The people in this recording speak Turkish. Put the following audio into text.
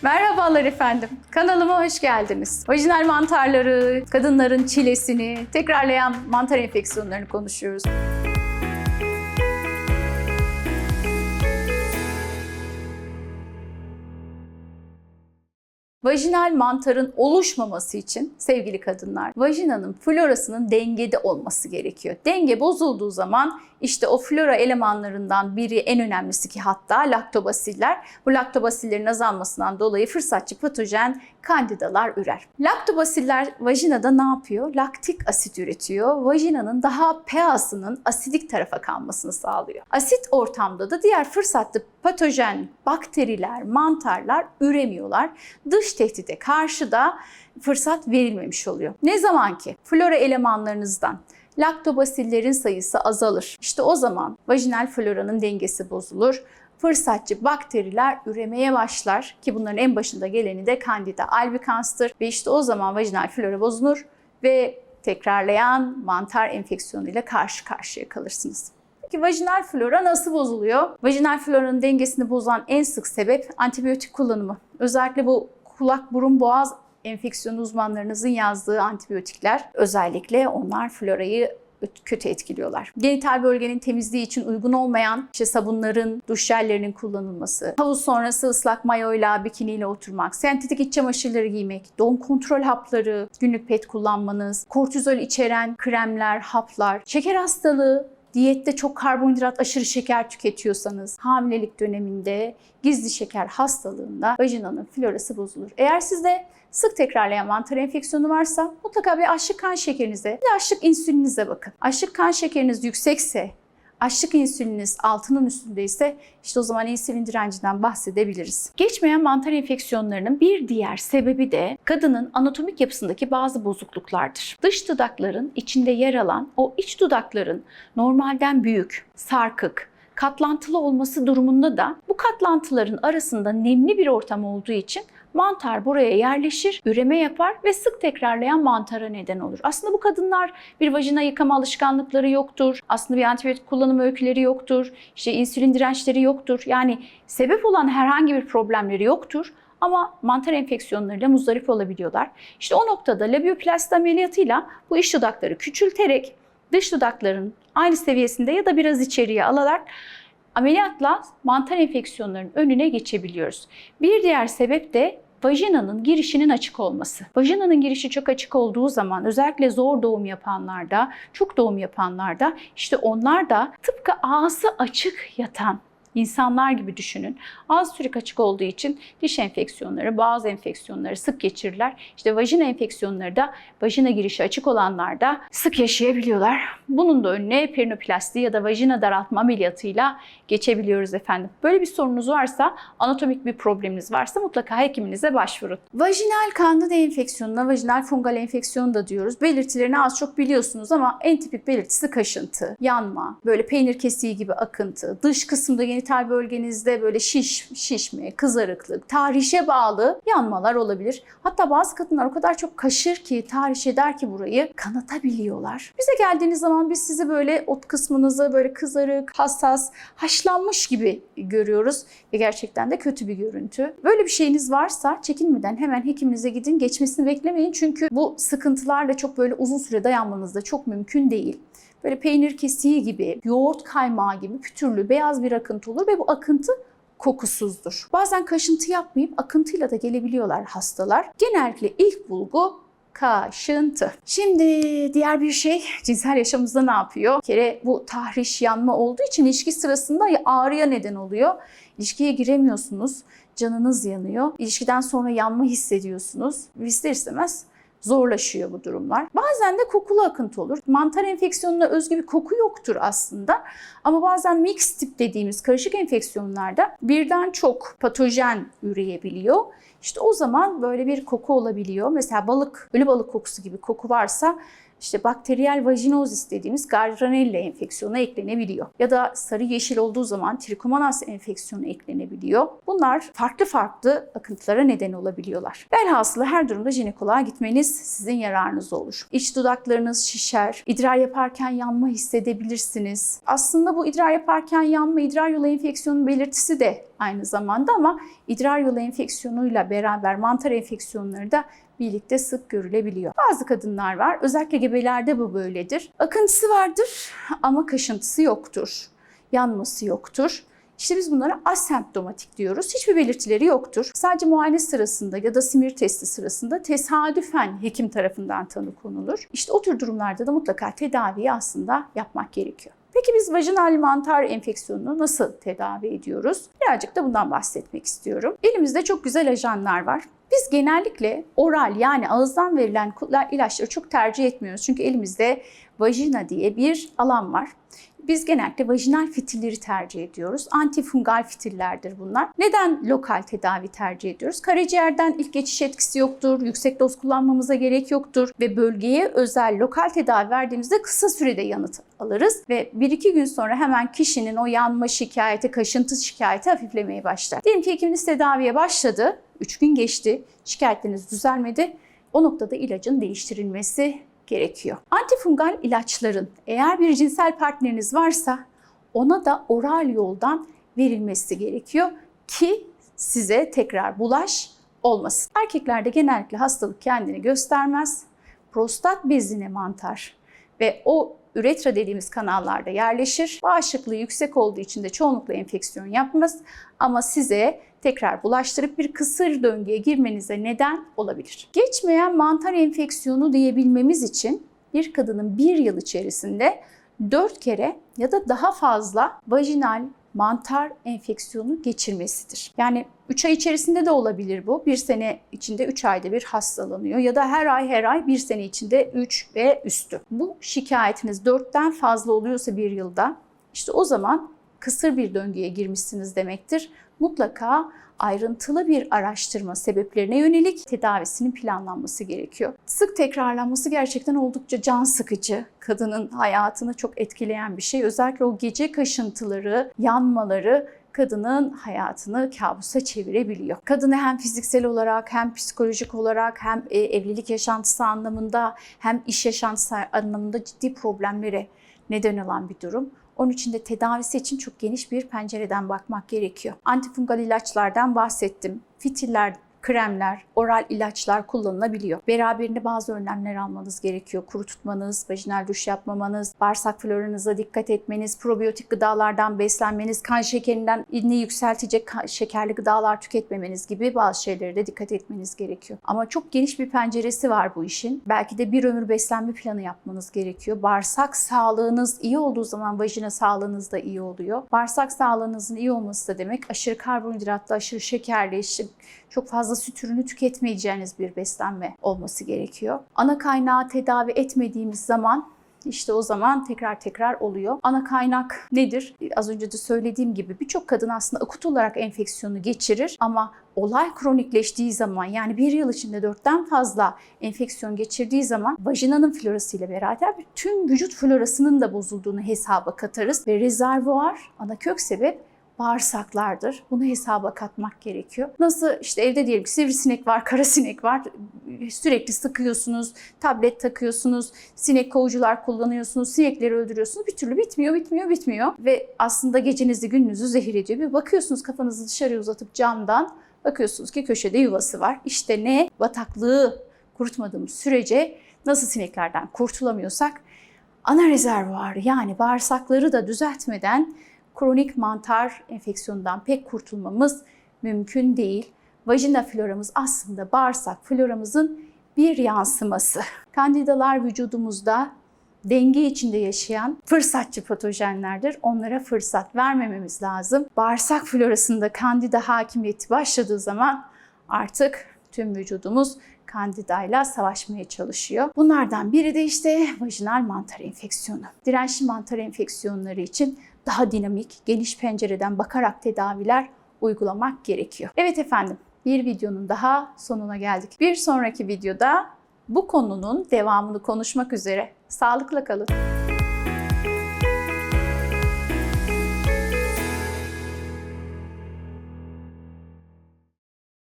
Merhabalar efendim. Kanalıma hoş geldiniz. Vajinal mantarları, kadınların çilesini, tekrarlayan mantar enfeksiyonlarını konuşuyoruz. Vajinal mantarın oluşmaması için sevgili kadınlar, vajinanın florasının dengede olması gerekiyor. Denge bozulduğu zaman işte o flora elemanlarından biri, en önemlisi ki hatta laktobasiller, bu laktobasillerin azalmasından dolayı fırsatçı patojen kandidalar ürer. Laktobasiller vajinada ne yapıyor? Laktik asit üretiyor. Vajinanın daha pH'sının asidik tarafa kalmasını sağlıyor. Asit ortamda da diğer fırsatlı patojen bakteriler, mantarlar üremiyorlar. Dış tehdide karşı da fırsat verilmemiş oluyor. Ne zaman ki flora elemanlarınızdan laktobasillerin sayısı azalır, İşte o zaman vajinal floranın dengesi bozulur. Fırsatçı bakteriler üremeye başlar ki bunların en başında geleni de Candida albicans'tır ve işte o zaman vajinal flora bozulur ve tekrarlayan mantar enfeksiyonuyla karşı karşıya kalırsınız. Peki vajinal flora nasıl bozuluyor? Vajinal floranın dengesini bozan en sık sebep antibiyotik kullanımı. Özellikle bu kulak, burun, boğaz enfeksiyonu uzmanlarınızın yazdığı antibiyotikler, özellikle onlar florayı kötü etkiliyorlar. Genital bölgenin temizliği için uygun olmayan sabunların, duş jellerinin kullanılması, havuz sonrası ıslak mayoyla, bikiniyle oturmak, sentetik iç çamaşırları giymek, doğum kontrol hapları, günlük pet kullanmanız, kortizol içeren kremler, haplar, şeker hastalığı, diyette çok karbonhidrat, aşırı şeker tüketiyorsanız, hamilelik döneminde gizli şeker hastalığında vajinanın florası bozulur. Eğer sizde sık tekrarlayan mantar enfeksiyonu varsa mutlaka bir açlık kan şekerinize, bir de açlık insülinize bakın. Açlık kan şekeriniz yüksekse, açlık insüliniz altının üstündeyse işte o zaman insülin direncinden bahsedebiliriz. Geçmeyen mantar enfeksiyonlarının bir diğer sebebi de kadının anatomik yapısındaki bazı bozukluklardır. Dış dudakların içinde yer alan o iç dudakların normalden büyük, sarkık, katlantılı olması durumunda da bu katlantıların arasında nemli bir ortam olduğu için mantar buraya yerleşir, üreme yapar ve sık tekrarlayan mantara neden olur. Aslında bu kadınlar bir vajina yıkama alışkanlıkları yoktur. Aslında bir antibiyotik kullanım öyküleri yoktur. İşte insülin dirençleri yoktur. Yani sebep olan herhangi bir problemleri yoktur. Ama mantar enfeksiyonlarıyla muzdarip olabiliyorlar. İşte o noktada labioplasti ameliyatıyla bu iç dudakları küçülterek dış dudakların aynı seviyesinde ya da biraz içeriye alarak ameliyatla mantar enfeksiyonlarının önüne geçebiliyoruz. Bir diğer sebep de vajinanın girişinin açık olması. Vajinanın girişi çok açık olduğu zaman özellikle zor doğum yapanlarda, çok doğum yapanlarda işte onlar da tıpkı ağzı açık yatan İnsanlar gibi düşünün. Ağız sürekli açık olduğu için diş enfeksiyonları, boğaz enfeksiyonları sık geçirirler. İşte vajina enfeksiyonları da vajina girişi açık olanlarda sık yaşayabiliyorlar. Bunun da önüne perinoplasti ya da vajina daraltma ameliyatıyla geçebiliyoruz efendim. Böyle bir sorunuz varsa, anatomik bir probleminiz varsa mutlaka hekiminize başvurun. Vajinal kandida enfeksiyonuna vajinal fungal enfeksiyon da diyoruz. Belirtilerini az çok biliyorsunuz ama en tipik belirtisi kaşıntı, yanma, böyle peynir kesiği gibi akıntı, dış kısımda genital bölgenizde böyle şişme, kızarıklık, tahrişe bağlı yanmalar olabilir. Hatta bazı kadınlar o kadar çok kaşır ki, tahriş eder ki burayı kanatabiliyorlar. Bize geldiğiniz zaman biz sizi böyle ot kısmınızı böyle kızarık, hassas, haşlanmış gibi görüyoruz ve gerçekten de kötü bir görüntü. Böyle bir şeyiniz varsa çekinmeden hemen hekiminize gidin, geçmesini beklemeyin çünkü bu sıkıntılarla çok böyle uzun süre dayanmanız da çok mümkün değil. Böyle peynir kesiği gibi, yoğurt kaymağı gibi pütürlü beyaz bir akıntı olur ve bu akıntı kokusuzdur. Bazen kaşıntı yapmayıp akıntıyla da gelebiliyorlar hastalar. Genellikle ilk bulgu kaşıntı. Şimdi diğer bir şey, cinsel yaşamımızda ne yapıyor? Bir kere bu tahriş, yanma olduğu için ilişki sırasında ağrıya neden oluyor. İlişkiye giremiyorsunuz, canınız yanıyor. İlişkiden sonra yanma hissediyorsunuz. İster istemez zorlaşıyor bu durumlar. Bazen de kokulu akıntı olur. Mantar enfeksiyonuna özgü bir koku yoktur aslında. Ama bazen mix tip dediğimiz karışık enfeksiyonlarda birden çok patojen üreyebiliyor. İşte o zaman böyle bir koku olabiliyor. Mesela balık, ölü balık kokusu gibi koku varsa İşte bakteriyel vajinozis dediğimiz Gardnerella enfeksiyonu eklenebiliyor. Ya da sarı yeşil olduğu zaman Trichomonas enfeksiyonu eklenebiliyor. Bunlar farklı farklı akıntılara neden olabiliyorlar. Velhasılı her durumda jinekoloğa gitmeniz sizin yararınıza olur. İç dudaklarınız şişer, idrar yaparken yanma hissedebilirsiniz. Aslında bu idrar yaparken yanma, idrar yolu enfeksiyonu belirtisi de aynı zamanda ama idrar yolu enfeksiyonuyla beraber mantar enfeksiyonları da birlikte sık görülebiliyor. Bazı kadınlar var, özellikle gebelerde bu böyledir. Akıntısı vardır ama kaşıntısı yoktur, yanması yoktur. İşte biz bunlara asemptomatik diyoruz. Hiçbir belirtileri yoktur. Sadece muayene sırasında ya da simir testi sırasında tesadüfen hekim tarafından tanı konulur. İşte o tür durumlarda da mutlaka tedaviyi aslında yapmak gerekiyor. Peki biz vajinal mantar enfeksiyonunu nasıl tedavi ediyoruz? Birazcık da bundan bahsetmek istiyorum. Elimizde çok güzel ajanlar var. Biz genellikle oral yani ağızdan verilen ilaçları çok tercih etmiyoruz. Çünkü elimizde vajina diye bir alan var. Biz genellikle vajinal fitilleri tercih ediyoruz. Antifungal fitillerdir bunlar. Neden lokal tedavi tercih ediyoruz? Karaciğerden ilk geçiş etkisi yoktur, yüksek doz kullanmamıza gerek yoktur ve bölgeye özel lokal tedavi verdiğimizde kısa sürede yanıt alırız ve 1-2 gün sonra hemen kişinin o yanma şikayeti, kaşıntı şikayeti hafiflemeye başlar. Diyelim ki hekiminiz tedaviye başladı, 3 gün geçti, şikayetleriniz düzelmedi. O noktada ilacın değiştirilmesi gerekiyor. Antifungal ilaçların eğer bir cinsel partneriniz varsa ona da oral yoldan verilmesi gerekiyor ki size tekrar bulaş olmasın. Erkeklerde genellikle hastalık kendini göstermez. Prostat bezine mantar ve o üretra dediğimiz kanallarda yerleşir. Bağışıklığı yüksek olduğu için de çoğunlukla enfeksiyon yapmaz ama size tekrar bulaştırıp bir kısır döngüye girmenize neden olabilir. Geçmeyen mantar enfeksiyonu diyebilmemiz için bir kadının bir yıl içerisinde 4 kere ya da daha fazla vajinal mantar enfeksiyonu geçirmesidir. Yani 3 ay içerisinde de olabilir bu. 1 sene içinde 3 ayda bir hastalanıyor ya da her ay 1 sene içinde 3 ve üstü. Bu şikayetiniz 4'ten fazla oluyorsa bir yılda işte o zaman kısır bir döngüye girmişsiniz demektir. Mutlaka ayrıntılı bir araştırma, sebeplerine yönelik tedavisinin planlanması gerekiyor. Sık tekrarlanması gerçekten oldukça can sıkıcı. Kadının hayatını çok etkileyen bir şey. Özellikle o gece kaşıntıları, yanmaları kadının hayatını kabusa çevirebiliyor. Kadını hem fiziksel olarak hem psikolojik olarak hem evlilik yaşantısı anlamında hem iş yaşantısı anlamında ciddi problemlere neden olan bir durum. Onun için de tedavisi için çok geniş bir pencereden bakmak gerekiyor. Antifungal ilaçlardan bahsettim. Fitiller, kremler, oral ilaçlar kullanılabiliyor. Beraberinde bazı önlemler almanız gerekiyor. Kuru tutmanız, vajinal duş yapmamanız, bağırsak floranıza dikkat etmeniz, probiyotik gıdalardan beslenmeniz, kan şekerinden ilini yükseltecek şekerli gıdalar tüketmemeniz gibi bazı şeylere de dikkat etmeniz gerekiyor. Ama çok geniş bir penceresi var bu işin. Belki de bir ömür beslenme planı yapmanız gerekiyor. Bağırsak sağlığınız iyi olduğu zaman vajina sağlığınız da iyi oluyor. Bağırsak sağlığınızın iyi olması da demek aşırı karbonhidratlı, aşırı şekerli, çok fazla süt ürünü tüketmeyeceğiniz bir beslenme olması gerekiyor. Ana kaynağı tedavi etmediğimiz zaman işte o zaman tekrar oluyor. Ana kaynak nedir? Az önce de söylediğim gibi birçok kadın aslında akut olarak enfeksiyonu geçirir ama olay kronikleştiği zaman yani bir yıl içinde 4'ten fazla enfeksiyon geçirdiği zaman vajinanın florasıyla beraber tüm vücut florasının da bozulduğunu hesaba katarız ve rezervuar, ana kök sebep bağırsaklardır. Bunu hesaba katmak gerekiyor. Nasıl işte evde diyelim ki sivrisinek var, karasinek var. Sürekli sıkıyorsunuz, tablet takıyorsunuz, sinek kovucular kullanıyorsunuz, sinekleri öldürüyorsunuz. Bir türlü bitmiyor. Ve aslında gecenizi gündüzü zehir ediyor. Bir bakıyorsunuz kafanızı dışarıya uzatıp camdan bakıyorsunuz ki köşede yuvası var. İşte ne? Bataklığı kurutmadığımız sürece nasıl sineklerden kurtulamıyorsak ana rezervuarı yani bağırsakları da düzeltmeden kronik mantar enfeksiyonundan pek kurtulmamız mümkün değil. Vajina floramız aslında bağırsak floramızın bir yansıması. Kandidalar vücudumuzda denge içinde yaşayan fırsatçı patojenlerdir. Onlara fırsat vermememiz lazım. Bağırsak florasında kandida hakimiyeti başladığı zaman artık tüm vücudumuz kandidayla savaşmaya çalışıyor. Bunlardan biri de işte vajinal mantar enfeksiyonu. Dirençli mantar enfeksiyonları için daha dinamik, geniş pencereden bakarak tedaviler uygulamak gerekiyor. Evet efendim, bir videonun daha sonuna geldik. Bir sonraki videoda Bu konunun devamını konuşmak üzere. Sağlıkla kalın.